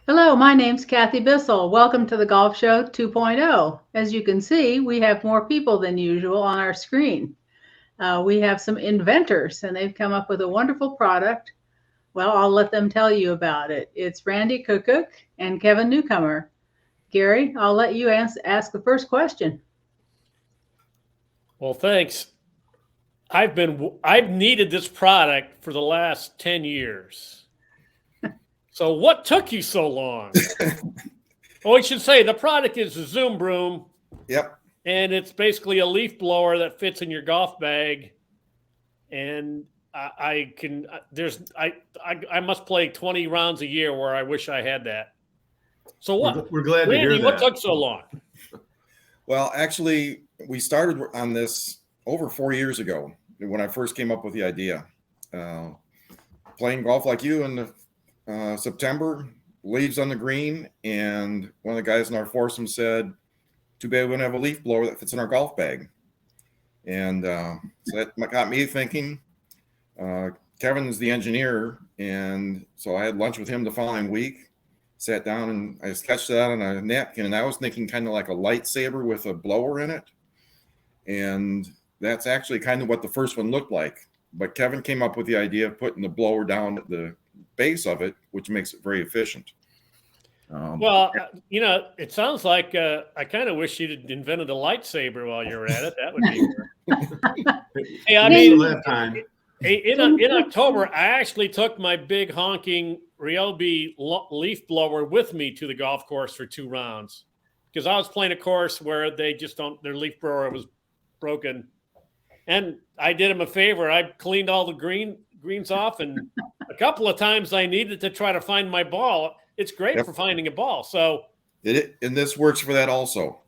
Hello, my name's Kathy Bissell. Welcome to the Golf Show 2.0. As you can see, we have more people than usual on our screen. We have some inventors, and they've come up with a wonderful product. Well, I'll let them tell you about it. It's Randy Kuckuck and Kevin Newcomer. Gary, I'll let you ask the first question. Well, thanks. I've needed this product for the last 10 years. So what took you so long? Oh, I should say the product is a Zoom Broom. Yep. And it's basically a leaf blower that fits in your golf bag. And I must play 20 rounds a year where I wish I had that. So what? We're glad Randy, to hear that. what took so long? Well, actually, we started on this over 4 years ago when I first came up with the idea. Playing golf like you in the September, leaves on the green, and one of the guys in our foursome said, "Too bad we don't have a leaf blower that fits in our golf bag." And so that got me thinking. Kevin's the engineer, and so I had lunch with him the following week. Sat down and I sketched that on a napkin, and I was thinking kind of like a lightsaber with a blower in it. And that's actually kind of what the first one looked like. But Kevin came up with the idea of putting the blower down at the base of it, which makes it very efficient. Well, it sounds like I kind of wish you'd invented a lightsaber while you were at it. That would be good. Hey, I mean, in October, I actually took my big honking Ryobi leaf blower with me to the golf course for 2 rounds because I was playing a course where they just don't, their leaf blower was broken. And I did him a favor. I cleaned all the greens off, and a couple of times I needed to try to find my ball. It's great for finding a ball. So and this works for that also.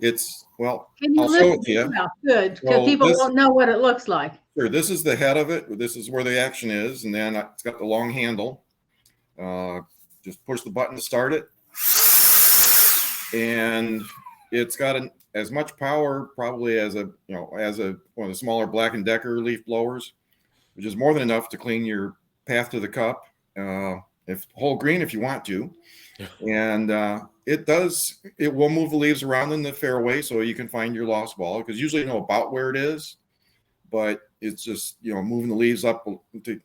It's well. Can you I'll show it lift to you. Good, because people won't know what it looks like. Sure. This is the head of it. This is where the action is, and then it's got the long handle. Just push the button to start it, and it's got as much power probably as one of the smaller Black & Decker leaf blowers, which is more than enough to clean your path to the cup, if whole green if you want to. And it will move the leaves around in the fairway so you can find your lost ball, because usually you know about where it is, but it's just moving the leaves up to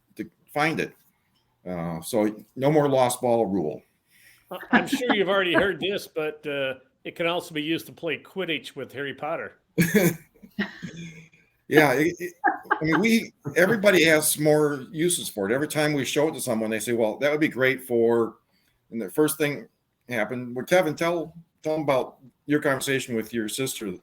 find it. So no more lost ball rule. I'm sure you've already heard this, but it can also be used to play Quidditch with Harry Potter. Yeah, everybody has more uses for it. Every time we show it to someone, they say, "Well, that would be great for." And the first thing happened. Well, Kevin, tell them about your conversation with your sister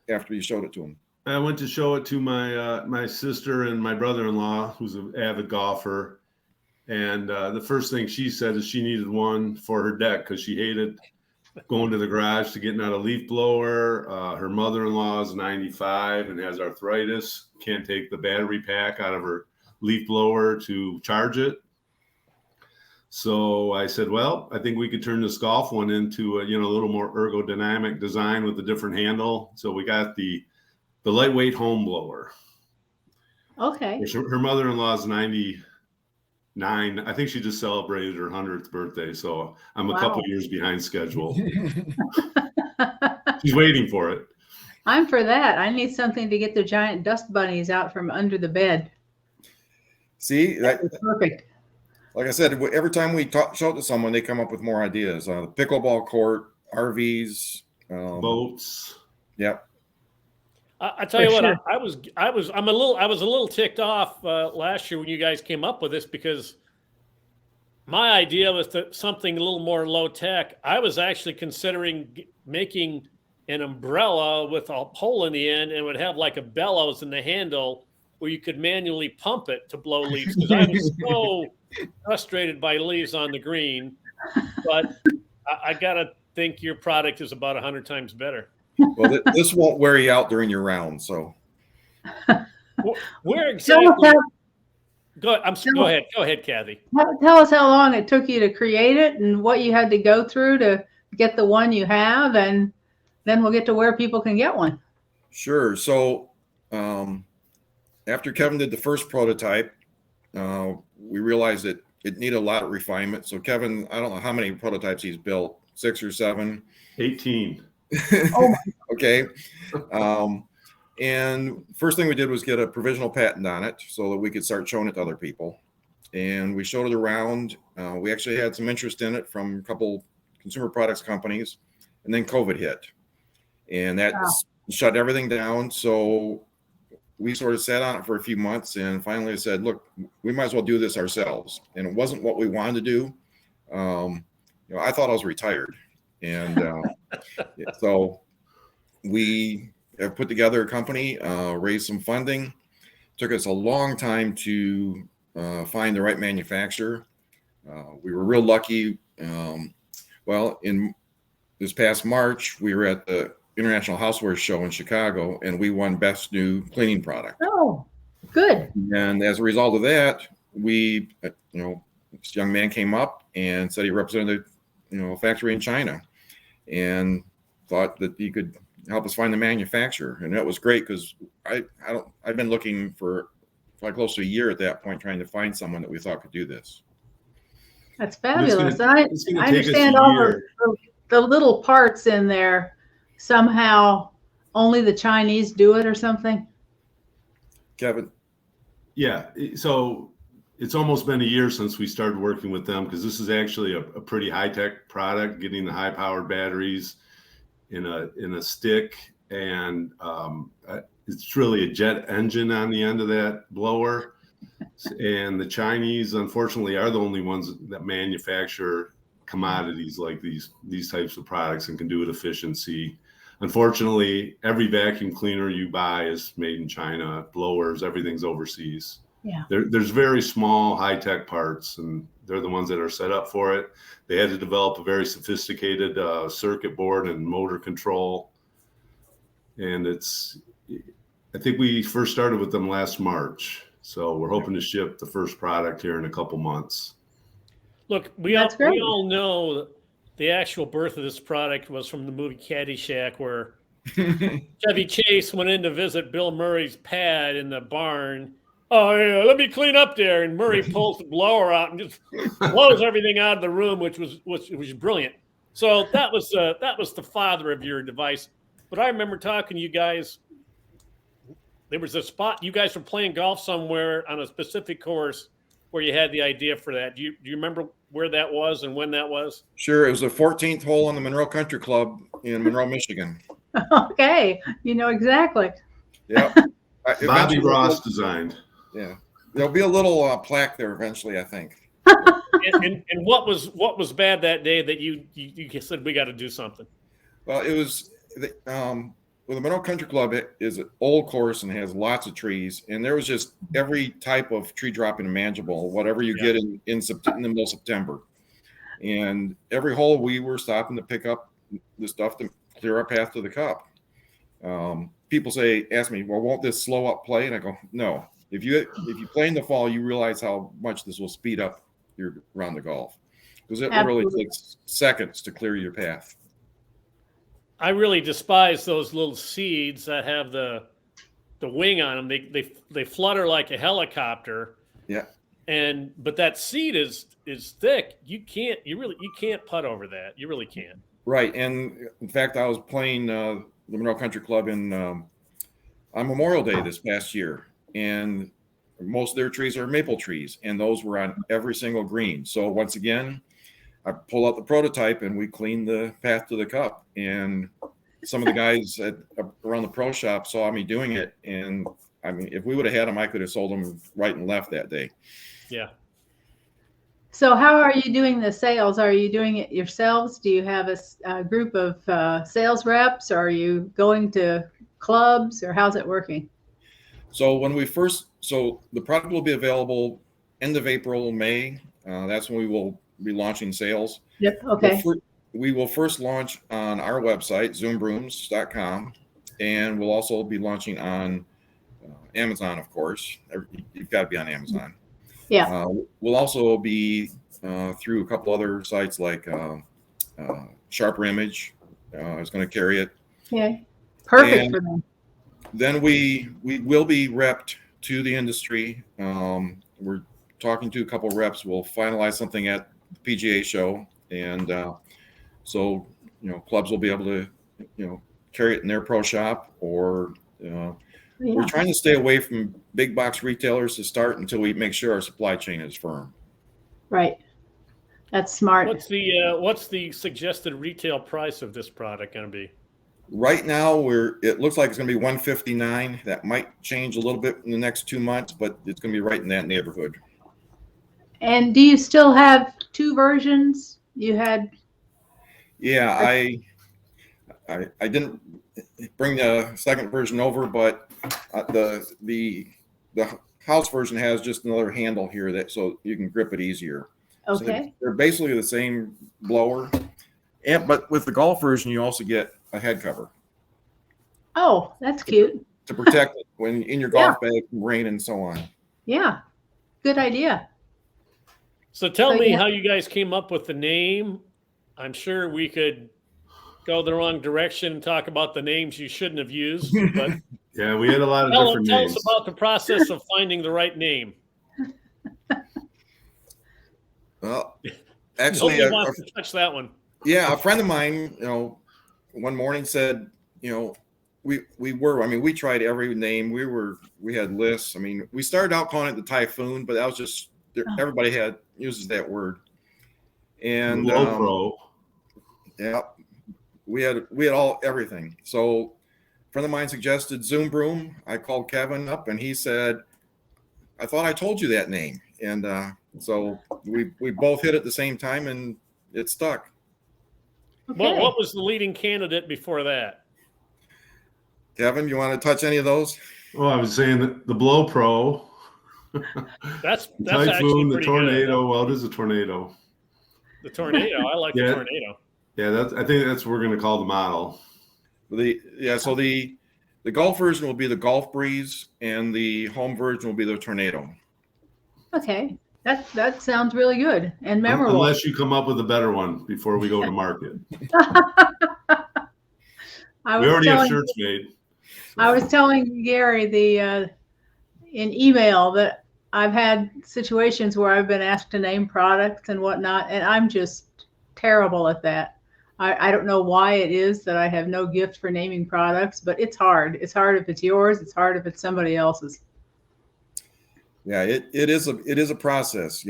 after you showed it to him. I went to show it to my sister and my brother-in-law, who's an avid golfer. And the first thing she said is she needed one for her deck because she hated going to the garage to get out a leaf blower. Her mother-in-law is 95 and has arthritis, can't take the battery pack out of her leaf blower to charge it. So I said, well, I think we could turn this golf one into a little more ergodynamic design with a different handle. So we got the lightweight home blower. Okay. Her mother-in-law is 99. I think she just celebrated her 100th birthday. So I'm a couple years behind schedule. She's waiting for it. I'm for that. I need something to get the giant dust bunnies out from under the bed. See, that's perfect. Like I said, every time we show it to someone, they come up with more ideas. The pickleball court, RVs, boats. Yep. I tell you what, I was a little ticked off last year when you guys came up with this, because my idea was something a little more low tech. I was actually considering making an umbrella with a hole in the end, and it would have like a bellows in the handle where you could manually pump it to blow leaves, because I was so frustrated by leaves on the green. But I gotta think your product is about 100 times better. Well, this won't wear you out during your round. So, where exactly? Go ahead, Kathy. Tell us how long it took you to create it and what you had to go through to get the one you have, and then we'll get to where people can get one. Sure. So, after Kevin did the first prototype, we realized that it needed a lot of refinement. So Kevin, I don't know how many prototypes he's built, 6 or 7. 18. Oh, Okay. And first thing we did was get a provisional patent on it so that we could start showing it to other people. And we showed it around. We actually had some interest in it from a couple consumer products companies, and then COVID hit, and that shut everything down. So we sort of sat on it for a few months, and finally said, look, we might as well do this ourselves. And it wasn't what we wanted to do. I thought I was retired. And so we have put together a company, raised some funding. Took us a long time to find the right manufacturer. We were real lucky. Well, in this past March, we were at the International Houseware Show in Chicago, and we won Best New Cleaning Product. Oh, good. And as a result of that, we, this young man came up and said he represented, a factory in China, and thought that he could help us find the manufacturer. And that was great because I've been looking for like close to a year at that point, trying to find someone that we thought could do this. That's fabulous. I I understand all the little parts in there. Somehow only the Chinese do it or something. Kevin? Yeah. So it's almost been a year since we started working with them, because this is actually a pretty high-tech product, getting the high-powered batteries in a stick, and it's really a jet engine on the end of that blower. And the Chinese, unfortunately, are the only ones that manufacture commodities like these types of products and can do it efficiency. Unfortunately, every vacuum cleaner you buy is made in China. Blowers, everything's overseas. Yeah. There's very small high-tech parts, and they're the ones that are set up for it. They had to develop a very sophisticated circuit board and motor control. And I think we first started with them last March. So we're hoping to ship the first product here in a couple months. Look, we all know the actual birth of this product was from the movie Caddyshack, where Chevy Chase went in to visit Bill Murray's pad in the barn. Oh, yeah, let me clean up there. And Murray pulls the blower out and just blows everything out of the room, which was brilliant. So that was the father of your device. But I remember talking to you guys. There was a spot you guys were playing golf somewhere on a specific course where you had the idea for that. Do you remember where that was and when that was? Sure. It was the 14th hole on the Monroe Country Club in Monroe, Michigan. Okay. You know exactly. Yeah. Bobby Ross designed. Yeah. There'll be a little plaque there eventually, I think. and what was bad that day that you said we got to do something? Well, it was well, the Monroe Country Club is an old course and has lots of trees, and there was just every type of tree dropping imaginable, whatever you get in the middle of September. And every hole we were stopping to pick up the stuff to clear our path to the cup. People ask me, well, won't this slow up play? And I go, no. If you play in the fall, you realize how much this will speed up your round of golf, because it literally takes seconds to clear your path. I really despise those little seeds that have the wing on them. They flutter like a helicopter. Yeah. But that seed is thick. You can't putt over that. You really can't. Right. And in fact, I was playing the Monroe Country Club on Memorial Day this past year, and most of their trees are maple trees, and those were on every single green. So once again, I pulled out the prototype and we cleaned the path to the cup. And some of the guys around the pro shop saw me doing it. And I mean, if we would have had them, I could have sold them right and left that day. Yeah. So how are you doing the sales? Are you doing it yourselves? Do you have a group of sales reps? Or are you going to clubs, or how's it working? So the product will be available end of April, May. That's when we will be launching sales. Yep. Okay. We will first launch on our website, zoombrooms.com, and we'll also be launching on Amazon, of course. You've got to be on Amazon. Yeah. We'll also be through a couple other sites like Sharper Image is going to carry it. Okay. Perfect for them. Then we will be repped to the industry. We're talking to a couple reps. We'll finalize something at the PGA show, and so clubs will be able to carry it in their pro shop, or we're trying to stay away from big box retailers to start until we make sure our supply chain is firm. Right. That's smart. What's the suggested retail price of this product going to be? Right now, it looks like it's going to be $159. That might change a little bit in the next 2 months, but it's going to be right in that neighborhood. And do you still have 2 versions? You had? Yeah, I didn't bring the second version over, but the house version has just another handle here so you can grip it easier. Okay. So they're basically the same blower, but with the golf version, you also get a head cover. Oh, that's cute. To protect it when in your golf bag from rain and so on. Yeah, good idea. So tell me how you guys came up with the name. I'm sure we could go the wrong direction and talk about the names you shouldn't have used. But yeah, we had a lot of different names. Tell us about the process of finding the right name. Well, actually, nobody wants to touch that one. Yeah, a friend of mine, one morning said, we tried every name. We had lists. I mean, we started out calling it the Typhoon, but that was just everybody uses that word. And Low Pro. Yeah, we had everything. So a friend of mine suggested Zoom Broom. I called Kevin up, and he said, I thought I told you that name. And so we both hit at the same time, and it stuck. Okay. Well, what was the leading candidate before that? Kevin, you want to touch any of those? Well, I was saying that the Blow Pro. That's Typhoon, the Tornado. Good. Well, it is a tornado. The Tornado. I like the Tornado. Yeah, I think that's what we're going to call the model. So the golf version will be the Golf Breeze, and the home version will be the Tornado. Okay, that sounds really good and memorable. Unless you come up with a better one before we go to market. We already have shirts made. I was telling Gary in email that I've had situations where I've been asked to name products and whatnot, and I'm just terrible at that. I don't know why it is that I have no gift for naming products, but it's hard. It's hard if it's yours. It's hard if it's somebody else's. Yeah, it is a process.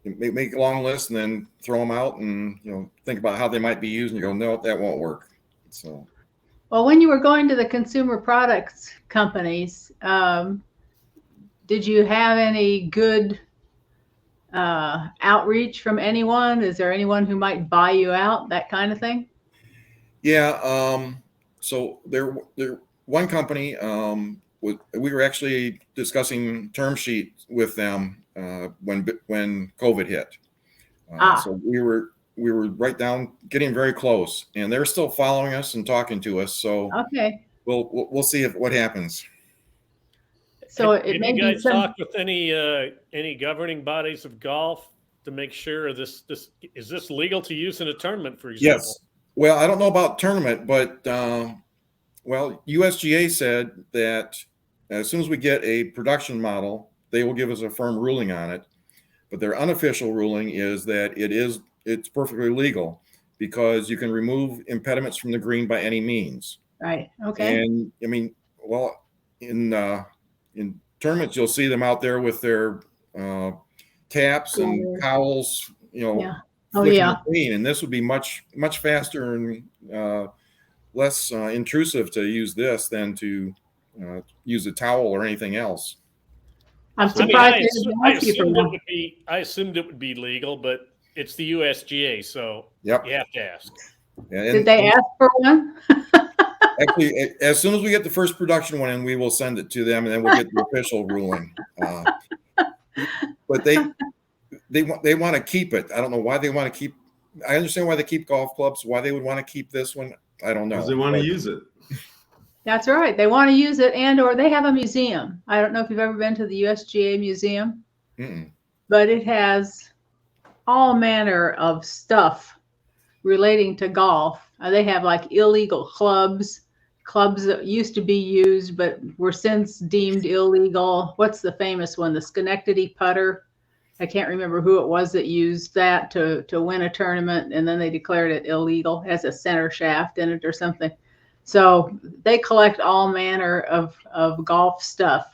Make a long list and then throw them out, and think about how they might be used, and you go, no, that won't work. So. Well, when you were going to the consumer products companies, did you have any good outreach from anyone? Is there anyone who might buy you out, that kind of thing? Yeah. So there one company, we were actually discussing term sheets with them when COVID hit. So we were right down, getting very close, and they're still following us and talking to us. So okay, we'll see what happens. So have you guys talked with any governing bodies of golf to make sure is this legal to use in a tournament, for example? Yes. Well, I don't know about tournament, but USGA said that as soon as we get a production model, they will give us a firm ruling on it. But their unofficial ruling is that it's perfectly legal because you can remove impediments from the green by any means. Right. Okay. And I mean, well, in tournaments, you'll see them out there with their caps and cowls, the green, and this would be much faster and less intrusive to use this than to use a towel or anything else. I'm surprised. I assumed it would be legal, but it's the USGA, so you have to ask. Yeah, did they ask for one? Actually, as soon as we get the first production one in, we will send it to them, and then we'll get the official ruling. But they want to keep it. I don't know why they want to keep. I understand why they keep golf clubs. Why they would want to keep this one, I don't know. Because they want to use it. That's right. They want to use it, or they have a museum. I don't know if you've ever been to the USGA museum, but it has all manner of stuff relating to golf. They have like illegal clubs that used to be used but were since deemed illegal. What's the famous one? The Schenectady putter. I can't remember who it was that used that to win a tournament, and then they declared it illegal, has a center shaft in it or something. So they collect all manner of golf stuff,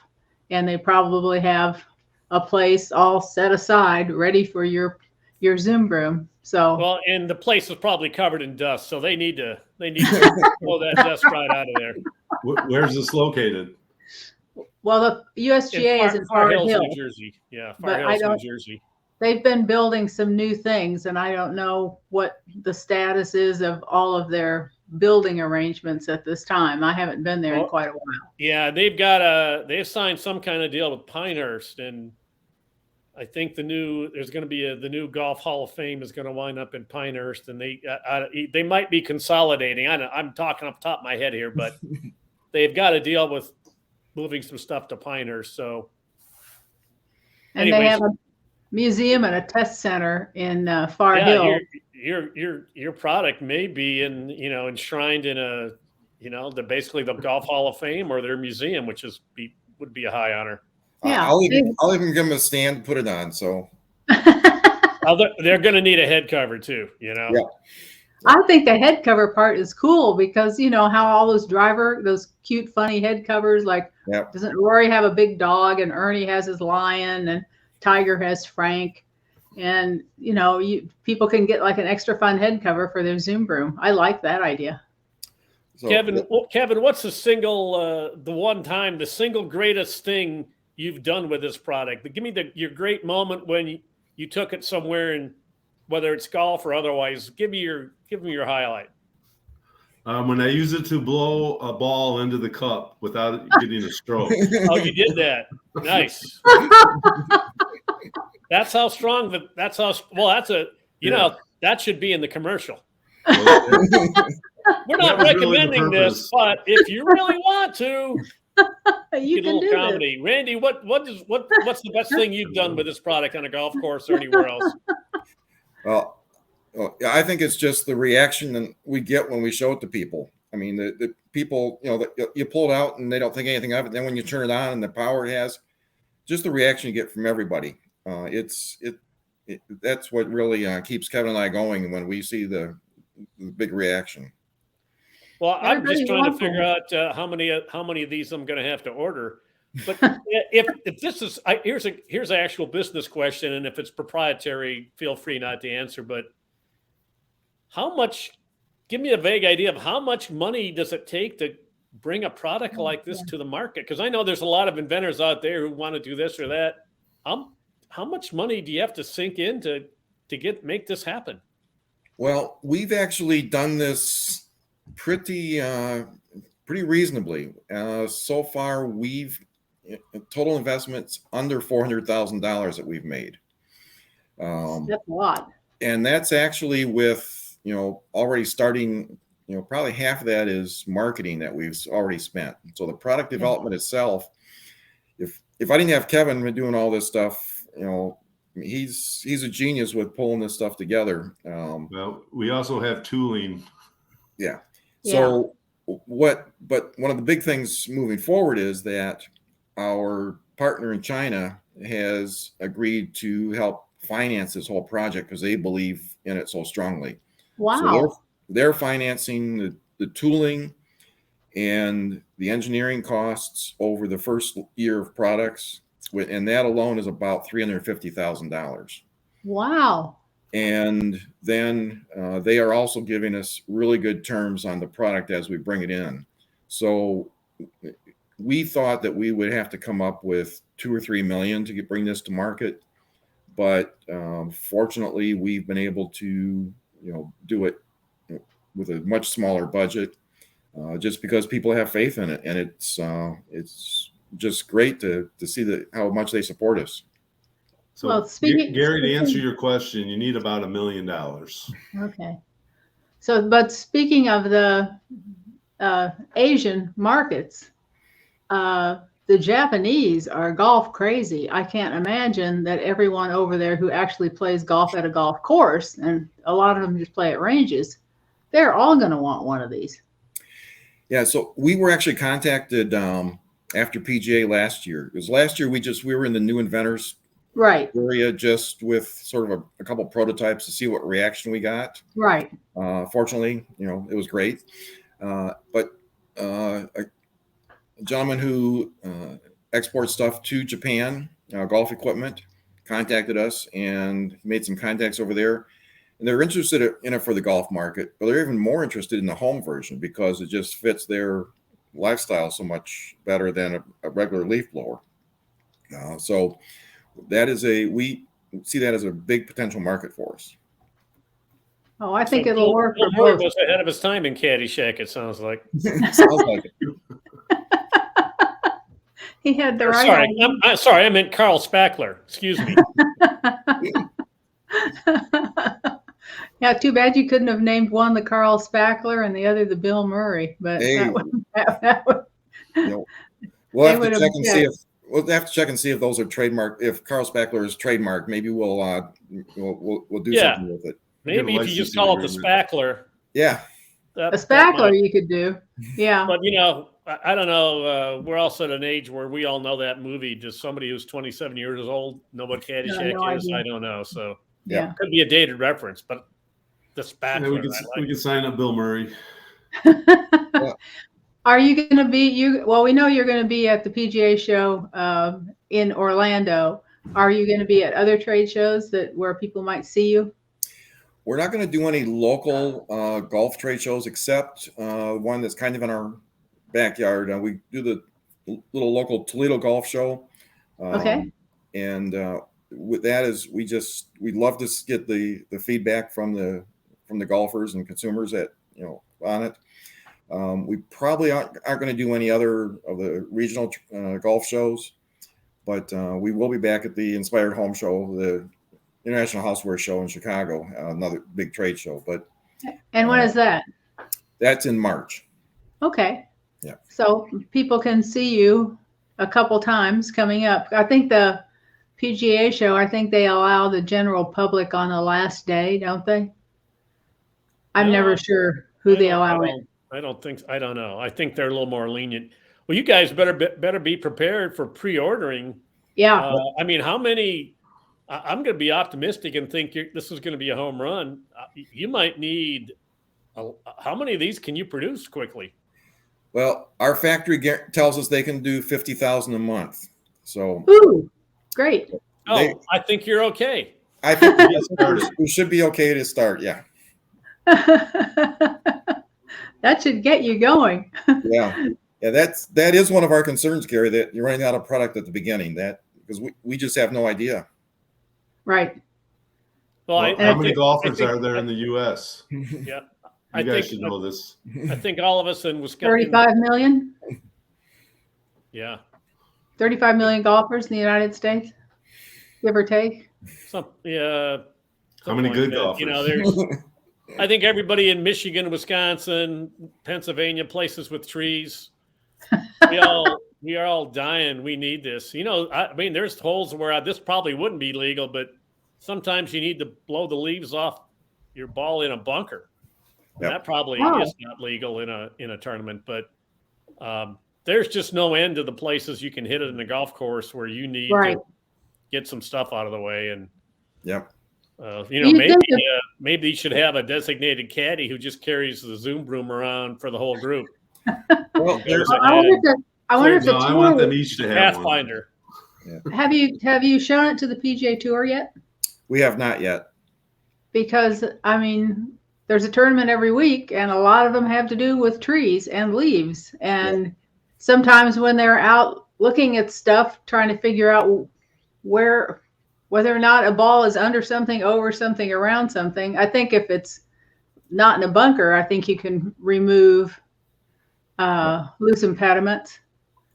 and they probably have a place all set aside ready for your Zoom Broom. So well, and the place was probably covered in dust, so they need to blow that dust right out of there. Where's this located? Well, the USGA is in Far Hills, New Jersey. Yeah, Far Hills, New Jersey. They've been building some new things, and I don't know what the status is of all of their building arrangements at this time. I haven't been there in quite a while. Yeah, they've signed some kind of deal with Pinehurst, and I think there's going to be the new Golf Hall of Fame is going to wind up in Pinehurst, and they might be consolidating. I'm talking off the top of my head here, but they've got a deal with moving some stuff to Pinehurst. So, and they have a museum and a test center in Far Hill. Your product may be enshrined in basically the Golf Hall of Fame or their museum, which would be a high honor. Yeah, I'll even give them a stand to put it on. So they're going to need a head cover too. Yeah. I think the head cover part is cool because you know how all those cute, funny head covers, like doesn't Rory have a big dog and Ernie has his lion and Tiger has Frank, and people can get like an extra fun head cover for their Zoom Broom. I like that idea. So, Kevin, what's the single greatest thing you've done with this product? Give me your great moment when you took it somewhere, and whether it's golf or otherwise. Give me your highlight. When I use it to blow a ball into the cup without getting a stroke. Oh, you did that. Nice. That's how strong that should be in the commercial. We're not recommending this, but if you really want to, you can do comedy. Randy, what's the best thing you've done with this product on a golf course or anywhere else? Well, I think it's just the reaction that we get when we show it to people. I mean, the people, you pull it out and they don't think anything of it. Then when you turn it on and the power it has, just the reaction you get from everybody. That's what really keeps Kevin and I going when we see the big reaction. Well, I'm just trying to figure out how many of these I'm going to have to order. But if this is here's an actual business question, and if it's proprietary, feel free not to answer. But how much? Give me a vague idea of how much money does it take to bring a product like this to the market? Because I know there's a lot of inventors out there who want to do this or that. How much money do you have to sink in to make this happen? Well, we've actually done this pretty reasonably. So far, we've total investments under $400,000 that we've made. That's a lot. And that's actually with already starting. Probably half of that is marketing that we've already spent. So the product development itself, if I didn't have Kevin doing all this stuff, he's a genius with pulling this stuff together. Well, we also have tooling. Yeah. So but one of the big things moving forward is that our partner in China has agreed to help finance this whole project because they believe in it so strongly. Wow. So they're financing the tooling and the engineering costs over the first year of products. And that alone is about $350,000. Wow. And then they are also giving us really good terms on the product as we bring it in. So we thought that we would have to come up with $2 or $3 million to bring this to market. But fortunately, we've been able to do it with a much smaller budget just because people have faith in it. And it's just great to see how much they support us. So, Gary, to answer your question, you need about $1 million. Okay. So, but speaking of the Asian markets, the Japanese are golf crazy. I can't imagine that everyone over there who actually plays golf at a golf course, and a lot of them just play at ranges, they're all going to want one of these. Yeah. So we were actually contacted after PGA last year. Because last year we were in the new inventors Right. area just with sort of a couple prototypes to see what reaction we got. Right. Fortunately, it was great. But a gentleman who exports stuff to Japan, golf equipment, contacted us and made some contacts over there. And they're interested in it for the golf market, but they're even more interested in the home version because it just fits their lifestyle so much better than a regular leaf blower. So that is we see that as a big potential market for us. Oh, I think it'll work for Bill both. was ahead of his time in Caddyshack, it sounds like. Sounds like it. He had the right Sorry, idea. I'm sorry, I meant Carl Spackler. Excuse me. Yeah, too bad you couldn't have named one the Carl Spackler and the other the Bill Murray. But Hey. that would We'll have to check and see if those are trademarked. If Carl Spackler is trademarked, maybe we'll do something with it. Maybe if you just call it the Spackler. Yeah. A Spackler you could do. Yeah. But I don't know. We're also at an age where we all know that movie. Just somebody who's 27 years old know what Caddyshack is. I don't know. So yeah, it could be a dated reference, but the Spackler. We could sign up Bill Murray. Are you going to be Well, we know you're going to be at the PGA show in Orlando. Are you going to be at other trade shows where people might see you? We're not going to do any local golf trade shows except one that's kind of in our backyard. We do the little local Toledo golf show. Okay. And with that is we'd love to get the feedback from the golfers and consumers that on it. We probably aren't going to do any other of the regional golf shows, but we will be back at the Inspired Home Show, the International Houseware Show in Chicago, another big trade show. And when is that? That's in March. Okay. Yeah. So people can see you a couple times coming up. I think the PGA show, I think they allow the general public on the last day, don't they? I'm never sure who they allow in. I don't know. I think they're a little more lenient. Well, you guys better be prepared for pre-ordering. Yeah. I mean, how many? I'm going to be optimistic and think this is going to be a home run. You might need. How many of these can you produce quickly? Well, our factory tells us they can do 50,000 a month. So. Ooh, great. I think you're okay. I think we should be okay to start. Yeah. That should get you going. Yeah. That is one of our concerns, Gary, that you're running out of product at the beginning. Because we just have no idea. Right. Well, how many golfers are there in the U.S.? Yeah. You guys should know this. I think all of us in Wisconsin. 35 million? Yeah. 35 million golfers in the United States, give or take. How many good golfers? I think everybody in Michigan, Wisconsin, Pennsylvania, places with trees, we are all dying. We need this. I mean, there's holes where this probably wouldn't be legal, but sometimes you need to blow the leaves off your ball in a bunker. Yep. That probably is not legal in a tournament, but there's just no end to the places you can hit it in a golf course where you need to get some stuff out of the way. And yep. Maybe you should have a designated caddy who just carries the Zoom Broom around for the whole group. Well, I wonder if the tour, I want them each to have Pathfinder. Yeah. Have you shown it to the PGA Tour yet? We have not yet. Because I mean, there's a tournament every week, and a lot of them have to do with trees and leaves. And sometimes when they're out looking at stuff, trying to figure out whether or not a ball is under something, over something, around something, I think if it's not in a bunker, I think you can remove loose impediments.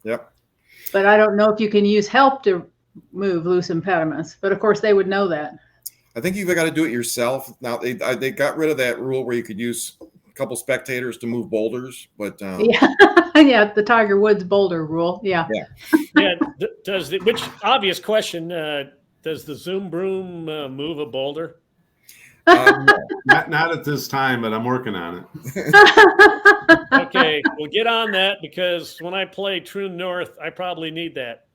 Yep. But I don't know if you can use help to move loose impediments. But of course, they would know that. I think you've got to do it yourself. Now they got rid of that rule where you could use a couple spectators to move boulders, but yeah, the Tiger Woods boulder rule. Yeah. Which obvious question? Does the Zoom Broom move a boulder? Not at this time, but I'm working on it. Okay, we'll get on that because when I play True North, I probably need that.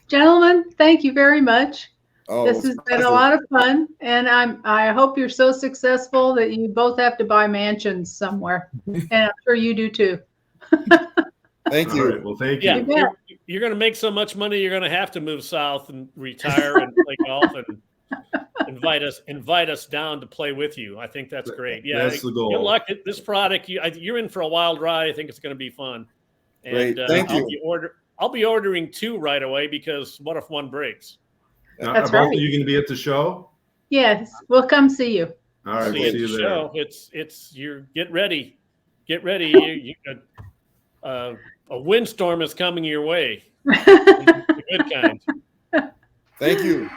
Gentlemen, thank you very much. Oh, This has been a lot of fun, and I hope you're so successful that you both have to buy mansions somewhere, and I'm sure you do too. Thank you. All right, well, thank you. Yeah, you're going to make so much money, you're going to have to move south and retire and play golf and invite us down to play with you. I think that's great. Yeah, that's the goal. Good luck. This product, you're in for a wild ride. I think it's going to be fun. And Great. Thank you. I'll be ordering 2 right away, because what if one breaks? That's Are right. both of you going to be at the show? Yes, we'll come see you. All right, See we'll see you you there. there. Get ready. You a windstorm is coming your way. The good kind. Thank you.